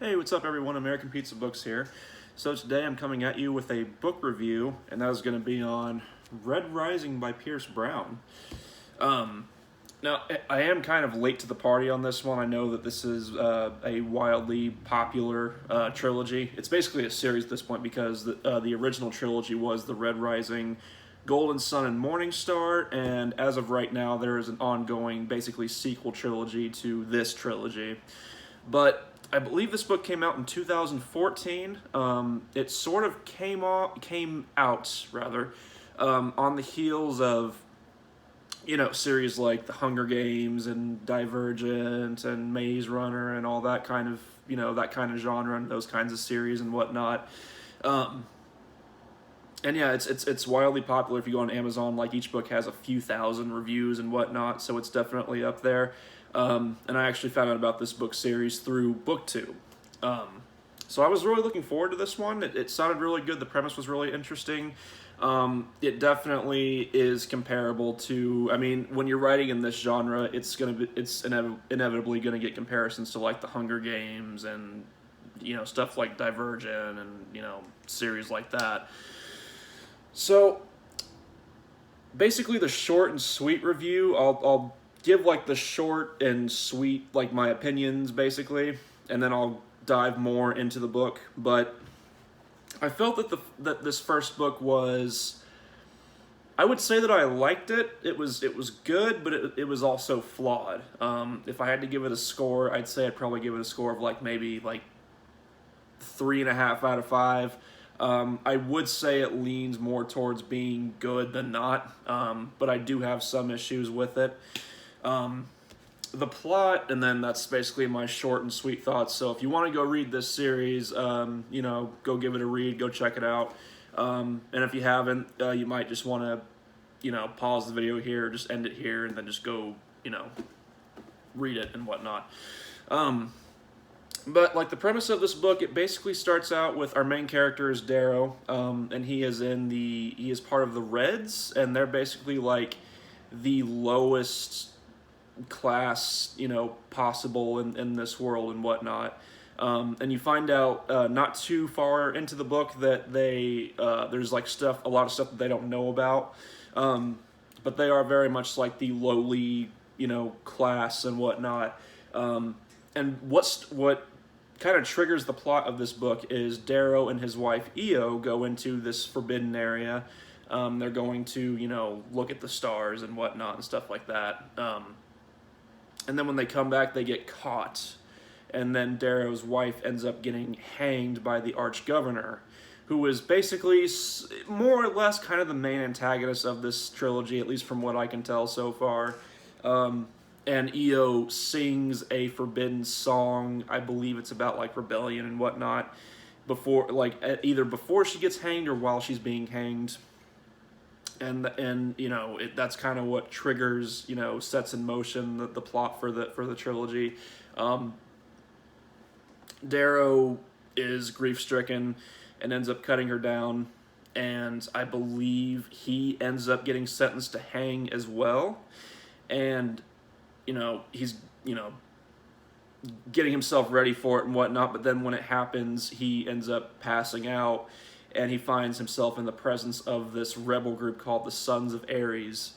Hey, what's up everyone? American Pizza Books here. So today I'm coming at you with a book review, and that is going to be on Red Rising by Pierce Brown. Now, I am kind of late to the party on this one. I know that this is a wildly popular trilogy. It's basically a series at this point because the original trilogy was the Red Rising, Golden Sun, and Morning Star, and as of right now, there is an ongoing, basically sequel trilogy to this trilogy. But I believe this book came out in 2014. It sort of came out rather on the heels of series like The Hunger Games and Divergent and Maze Runner and all that kind of that kind of genre and those kinds of series and whatnot. Um, and yeah, it's wildly popular. If you go on Amazon, like each book has a few thousand reviews and whatnot, so it's definitely up there. And I actually found out about this book series through BookTube. So I was really looking forward to this one. It sounded really good. The premise was really interesting. It definitely is comparable to. I mean, when you're writing in this genre, it's inevitably gonna get comparisons to like The Hunger Games and stuff like Divergent and series like that. So basically, the short and sweet review. I'll give like the short and sweet like my opinions basically, and then I'll dive more into the book. But I felt that this first book was. I would say that I liked it. It was good, but it was also flawed. If I had to give it a score, I'd say I'd probably give it a score of like maybe like 3.5 out of 5. I would say it leans more towards being good than not, but I do have some issues with it. The plot, and then that's basically my short and sweet thoughts. So if you want to go read this series, go give it a read, go check it out. And if you haven't, you might just want to, pause the video here, just end it here, and then just go, read it and whatnot. But like the premise of this book, it basically starts out with our main character is Darrow, and he is part of the Reds, and they're basically like the lowest class possible in this world and whatnot. And you find out not too far into the book that there's like a lot of stuff that they don't know about, but they are very much like the lowly class and whatnot. And what kind of triggers the plot of this book is Darrow and his wife Io go into this forbidden area. They're going to look at the stars and whatnot and stuff like that. And then when they come back, they get caught. And then Darrow's wife ends up getting hanged by the arch-governor, who is basically more or less kind of the main antagonist of this trilogy, at least from what I can tell so far. And Io sings a forbidden song. I believe it's about like rebellion and whatnot, either before she gets hanged or while she's being hanged. And that's kind of what triggers sets in motion the plot for the trilogy. Darrow is grief stricken and ends up cutting her down, and I believe he ends up getting sentenced to hang as well. And he's getting himself ready for it and whatnot, but then when it happens, he ends up passing out, and he finds himself in the presence of this rebel group called the Sons of Ares,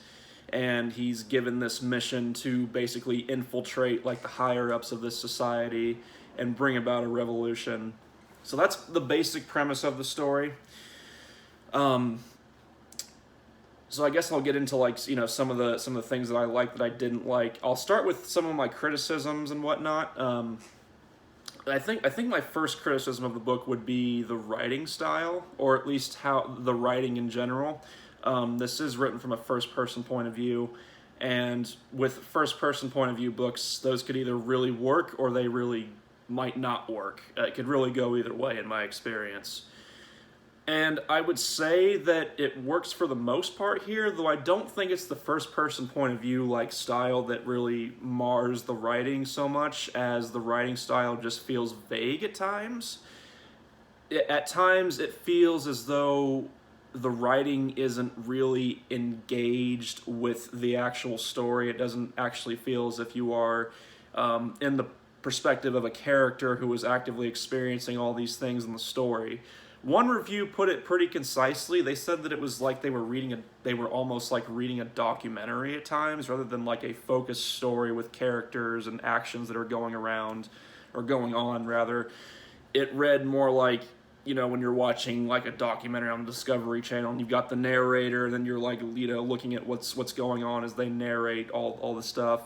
and he's given this mission to basically infiltrate like the higher ups of this society and bring about a revolution. So that's the basic premise of the story. So I guess I'll get into like some of the things that I liked that I didn't like. I'll start with some of my criticisms and whatnot. I think my first criticism of the book would be the writing style, or at least how the writing in general. This is written from a first-person point of view, and with first-person point of view books, those could either really work or they really might not work. It could really go either way in my experience. And I would say that it works for the most part here, though I don't think it's the first-person point of view like style that really mars the writing so much, as the writing style just feels vague at times. At times, it feels as though the writing isn't really engaged with the actual story. It doesn't actually feel as if you are in the perspective of a character who was actively experiencing all these things in the story. One review put it pretty concisely. They said that it was like they were almost like reading a documentary at times, rather than like a focused story with characters and actions that are going around, or going on rather. It read more like, you know, when you're watching like a documentary on the Discovery Channel, and you've got the narrator, and then you're like, you know, looking at what's going on as they narrate all the stuff.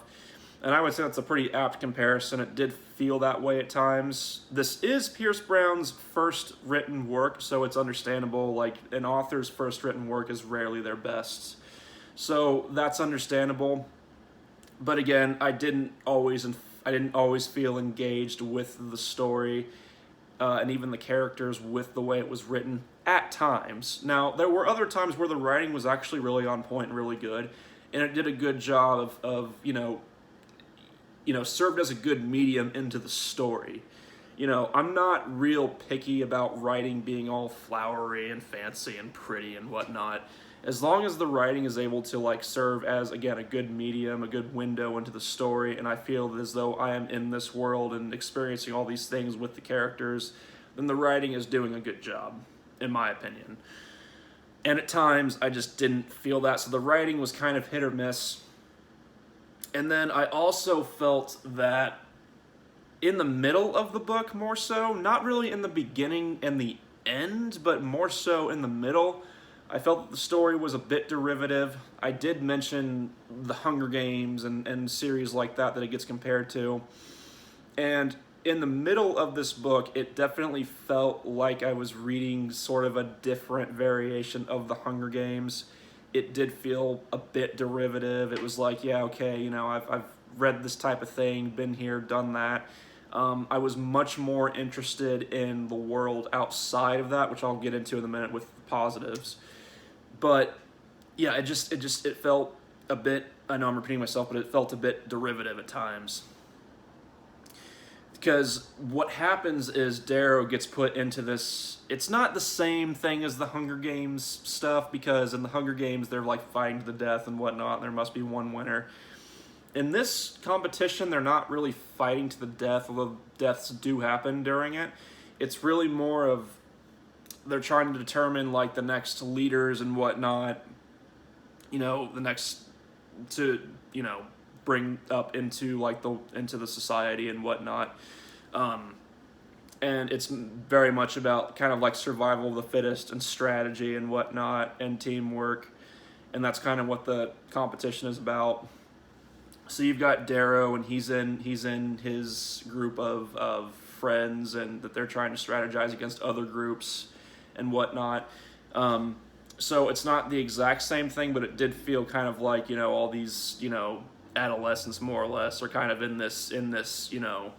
And I would say that's a pretty apt comparison. It did feel that way at times. This is Pierce Brown's first written work, so it's understandable. Like, an author's first written work is rarely their best. So that's understandable. But again, I didn't always feel engaged with the story, and even the characters with the way it was written at times. Now, there were other times where the writing was actually really on point and really good, and it did a good job of served as a good medium into the story. You know, I'm not real picky about writing being all flowery and fancy and pretty and whatnot. As long as the writing is able to like serve as, again, a good medium, a good window into the story, and I feel as though I am in this world and experiencing all these things with the characters, then the writing is doing a good job, in my opinion. And at times, I just didn't feel that, so the writing was kind of hit or miss. And then I also felt that in the middle of the book, more so, not really in the beginning and the end, but more so in the middle, I felt that the story was a bit derivative. I did mention the Hunger Games and series like that it gets compared to. And in the middle of this book, it definitely felt like I was reading sort of a different variation of the Hunger Games. It did feel a bit derivative. It was like, yeah, okay, you know, I've read this type of thing, been here, done that. I was much more interested in the world outside of that, which I'll get into in a minute with the positives. But yeah, it felt a bit, I know I'm repeating myself, but it felt a bit derivative at times. Because what happens is Darrow gets put into this, it's not the same thing as the Hunger Games stuff, because in the Hunger Games they're like fighting to the death and whatnot, and there must be one winner. In this competition, they're not really fighting to the death, although deaths do happen during it. It's really more of, they're trying to determine like the next leaders and whatnot, you know, the next to, you know, bring up into like into the society and whatnot. And it's very much about kind of like survival of the fittest and strategy and whatnot and teamwork. And that's kind of what the competition is about. So you've got Darrow, and he's in his group of friends, and that they're trying to strategize against other groups and whatnot. So it's not the exact same thing, but it did feel kind of like, you know, all these, you know, adolescents more or less are kind of in this you know,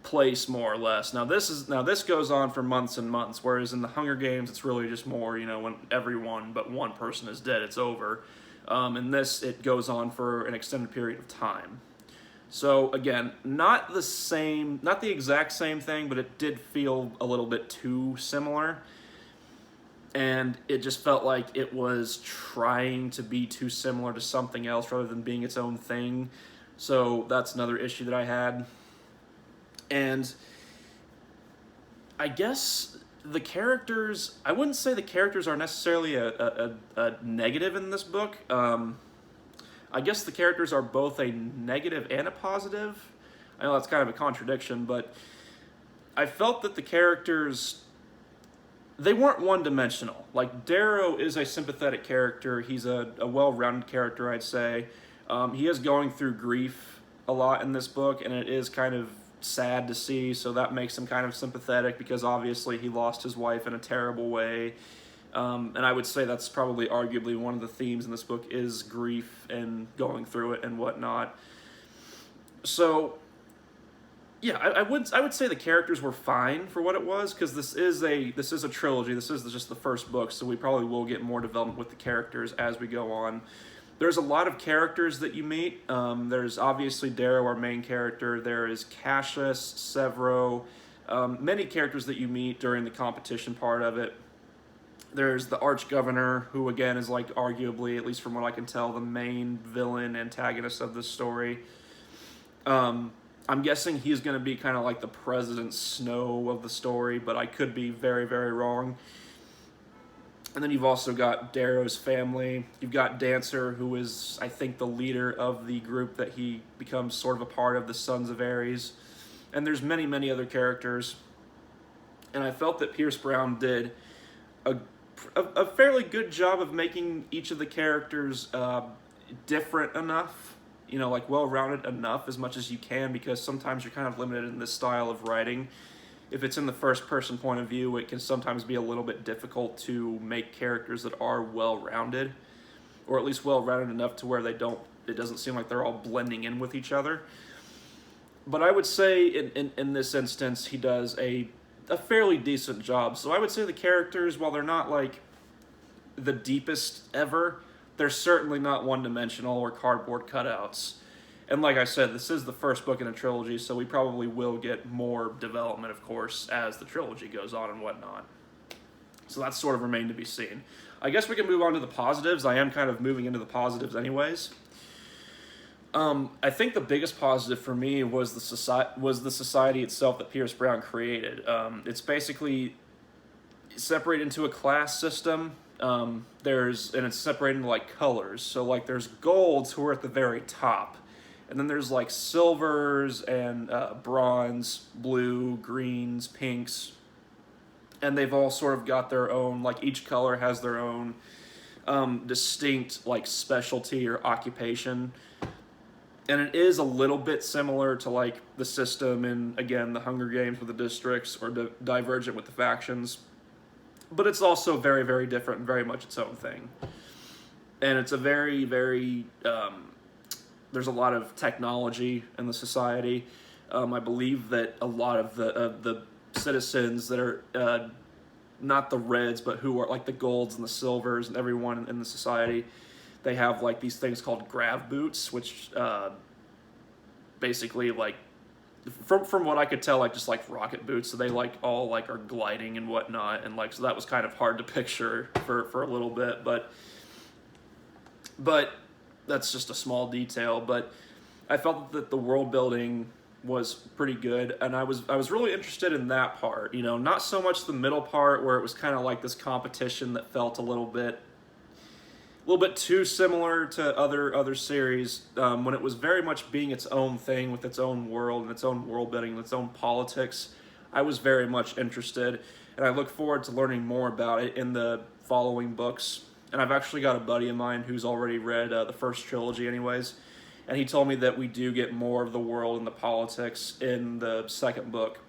place more or less. Now this goes on for months and months, whereas in the Hunger Games it's really just more, you know, when everyone but one person is dead, it's over. In this, it goes on for an extended period of time. So again, not the exact same thing, but it did feel a little bit too similar. And it just felt like it was trying to be too similar to something else rather than being its own thing. So that's another issue that I had. And I guess the characters, I wouldn't say the characters are necessarily a negative in this book. I guess the characters are both a negative and a positive. I know that's kind of a contradiction, but I felt that the characters, they weren't one-dimensional. Like, Darrow is a sympathetic character. He's a well-rounded character, I'd say. He is going through grief a lot in this book, and it is kind of sad to see, so that makes him kind of sympathetic, because obviously he lost his wife in a terrible way. And I would say that's probably arguably one of the themes in this book is grief and going through it and whatnot. So yeah, I would say the characters were fine for what it was, because this is a trilogy. This is just the first book, so we probably will get more development with the characters as we go on. There's a lot of characters that you meet. There's obviously Darrow, our main character. There is Cassius, Severo, many characters that you meet during the competition part of it. There's the Arch-Governor, who again is like arguably, at least from what I can tell, the main villain antagonist of this story. I'm guessing he's going to be kind of like the President Snow of the story, but I could be very, very wrong. And then you've also got Darrow's family. You've got Dancer, who is, I think, the leader of the group that he becomes sort of a part of, the Sons of Ares. And there's many, many other characters. And I felt that Pierce Brown did a fairly good job of making each of the characters different enough, you know, like well-rounded enough as much as you can, because sometimes you're kind of limited in this style of writing. If it's in the first-person point of view, it can sometimes be a little bit difficult to make characters that are well-rounded, or at least well-rounded enough to where it doesn't seem like they're all blending in with each other. But I would say in this instance, he does a fairly decent job. So I would say the characters, while they're not like the deepest ever, they're certainly not one-dimensional or cardboard cutouts. And like I said, this is the first book in a trilogy, so we probably will get more development, of course, as the trilogy goes on and whatnot. So that's sort of remained to be seen. I guess we can move on to the positives. I am kind of moving into the positives anyways. I think the biggest positive for me was the society itself that Pierce Brown created. It's basically separated into a class system. And it's separated into like colors. So like there's golds who are at the very top. And then there's like silvers and bronze, blue, greens, pinks. And they've all sort of got their own, like each color has their own distinct like specialty or occupation. And it is a little bit similar to like the system in, again, the Hunger Games with the districts, or Divergent with the factions. But it's also very, very different and very much its own thing. And it's a very, very... there's a lot of technology in the society. I believe that a lot of the citizens that are not the reds, but who are like the golds and the silvers and everyone in the society, they have like these things called grav boots, which basically like from what I could tell, like just like rocket boots. So they like all like are gliding and whatnot, and like so that was kind of hard to picture for a little bit, but that's just a small detail. But I felt that the world building was pretty good, and I was really interested in that part. You know, not so much the middle part where it was kind of like this competition that felt a little bit too similar to other series, when it was very much being its own thing with its own world and its own world building and its own politics. I was very much interested, and I look forward to learning more about it in the following books. And I've actually got a buddy of mine who's already read the first trilogy anyways, and he told me that we do get more of the world and the politics in the second book.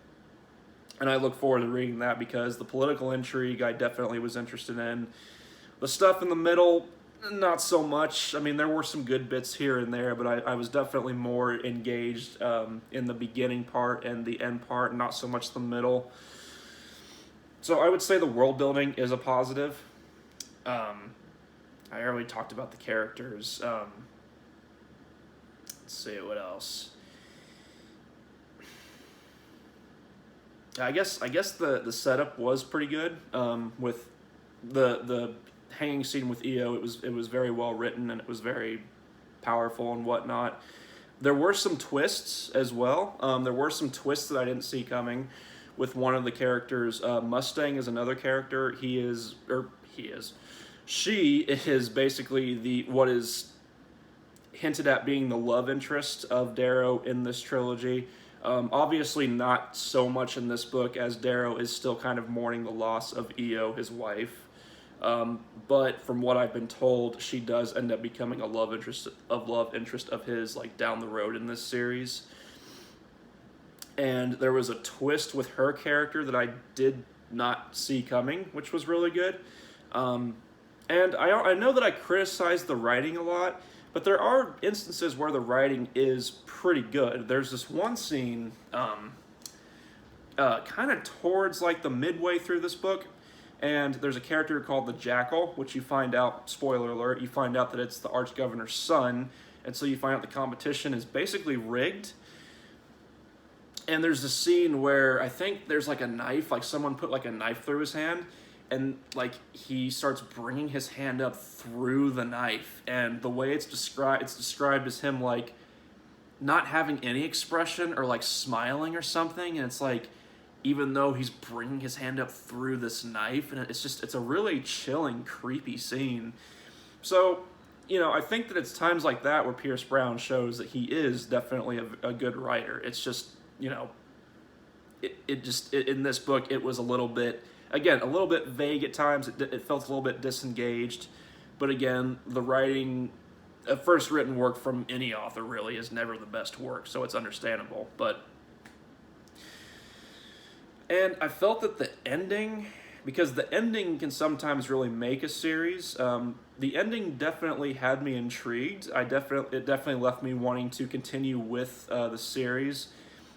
And I look forward to reading that because the political intrigue I definitely was interested in. The stuff in the middle, not so much. I mean, there were some good bits here and there, but I was definitely more engaged in the beginning part and the end part, not so much the middle. So I would say the world building is a positive. I already talked about the characters. Let's see, what else? I guess the setup was pretty good. With the hanging scene with EO, it was very well written and it was very powerful and whatnot. There were some twists as well. There were some twists that I didn't see coming with one of the characters. Mustang is another character. She is basically what is hinted at being the love interest of Darrow in this trilogy. Obviously not so much in this book, as Darrow is still kind of mourning the loss of EO, his wife. But from what I've been told, she does end up becoming a love interest of his, like down the road in this series. And there was a twist with her character that I did not see coming, which was really good. And I know that I criticized the writing a lot, but there are instances where the writing is pretty good. There's this one scene, kind of towards like the midway through this book, and there's a character called the Jackal, which you find out, spoiler alert, you find out that it's the Archgovernor's son, and so you find out the competition is basically rigged. And there's a scene where I think there's like a knife, like someone put like a knife through his hand, and like he starts bringing his hand up through the knife, and the way it's described as him like not having any expression or like smiling or something, and it's like, even though he's bringing his hand up through this knife, and it's a really chilling, creepy scene. So, I think that it's times like that where Pierce Brown shows that he is definitely a good writer. It's just, in this book, it was a little bit, again, a little bit vague at times. It felt a little bit disengaged. But again, the writing, a first written work from any author really is never the best work, so it's understandable. And I felt that the ending, because the ending can sometimes really make a series, the ending definitely had me intrigued. It definitely left me wanting to continue with the series.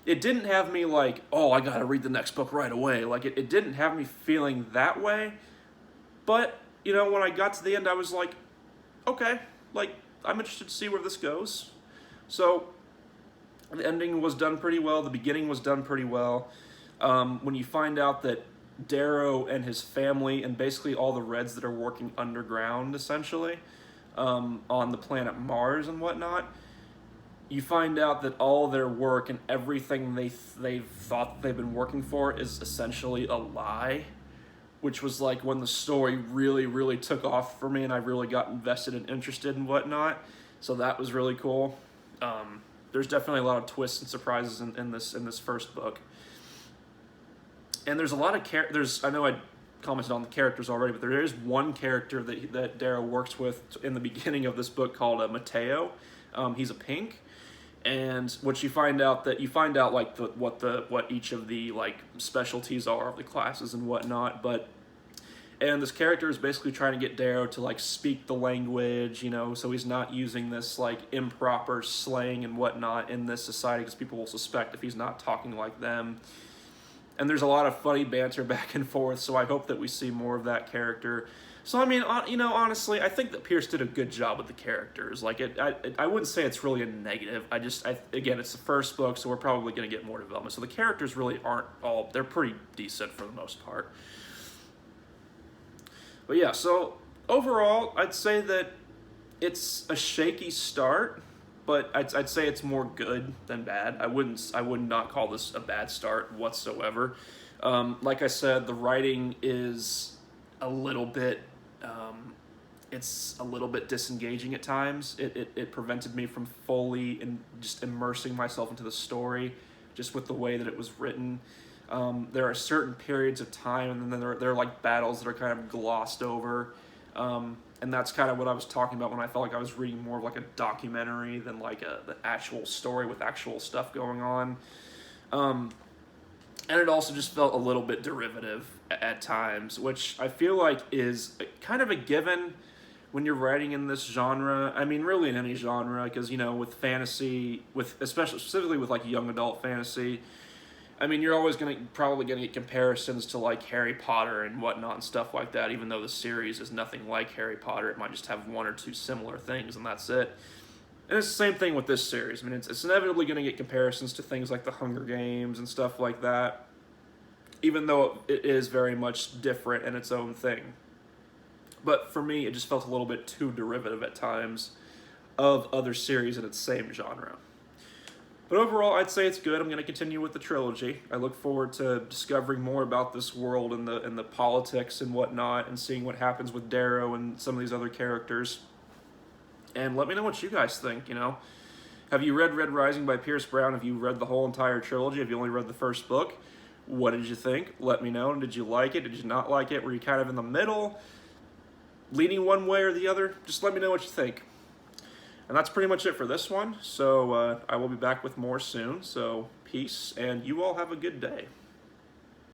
It didn't have me like, oh, I gotta read the next book right away. Like, it didn't have me feeling that way. But, when I got to the end, I was like, okay, like, I'm interested to see where this goes. So, the ending was done pretty well. The beginning was done pretty well. When you find out that Darrow and his family and basically all the Reds that are working underground, essentially, on the planet Mars and whatnot, you find out that all their work and everything they've thought they've been working for is essentially a lie, which was like when the story really, really took off for me and I really got invested and interested and whatnot. So that was really cool. There's definitely a lot of twists and surprises in this first book. And there's a lot of I know I commented on the characters already, but there is one character that Darrow works with in the beginning of this book called Mateo. He's a pink. And what you find out like what each of the like specialties are of the classes and whatnot, and this character is basically trying to get Darrow to like speak the language, so he's not using this like improper slang and whatnot in this society, because people will suspect if he's not talking like them. And there's a lot of funny banter back and forth, so I hope that we see more of that character. So, I mean, honestly, I think that Pierce did a good job with the characters. Like, I wouldn't say it's really a negative. Again, it's the first book, so we're probably going to get more development. So the characters really they're pretty decent for the most part. But yeah, so overall, I'd say that it's a shaky start, but I'd say it's more good than bad. I would not call this a bad start whatsoever. Like I said, the writing is a little bit disengaging at times. It prevented me from fully just immersing myself into the story, just with the way that it was written. There are certain periods of time, and then there are like battles that are kind of glossed over. And that's kind of what I was talking about when I felt like I was reading more of like a documentary than like the actual story with actual stuff going on. And it also just felt a little bit derivative at times, which I feel like is kind of a given when you're writing in this genre. I mean, really in any genre, because, with fantasy, specifically with like young adult fantasy, I mean, you're always probably going to get comparisons to like Harry Potter and whatnot and stuff like that, even though the series is nothing like Harry Potter. It might just have one or two similar things, and that's it. And it's the same thing with this series. I mean, it's inevitably going to get comparisons to things like the Hunger Games and stuff like that, even though it is very much different in its own thing. But for me, it just felt a little bit too derivative at times of other series in its same genre. But overall, I'd say it's good. I'm going to continue with the trilogy. I look forward to discovering more about this world and the politics and whatnot, and seeing what happens with Darrow and some of these other characters. And let me know what you guys think, Have you read Red Rising by Pierce Brown? Have you read the whole entire trilogy? Have you only read the first book? What did you think? Let me know. Did you like it? Did you not like it? Were you kind of in the middle, leaning one way or the other? Just let me know what you think. And that's pretty much it for this one. So I will be back with more soon. So peace, and you all have a good day.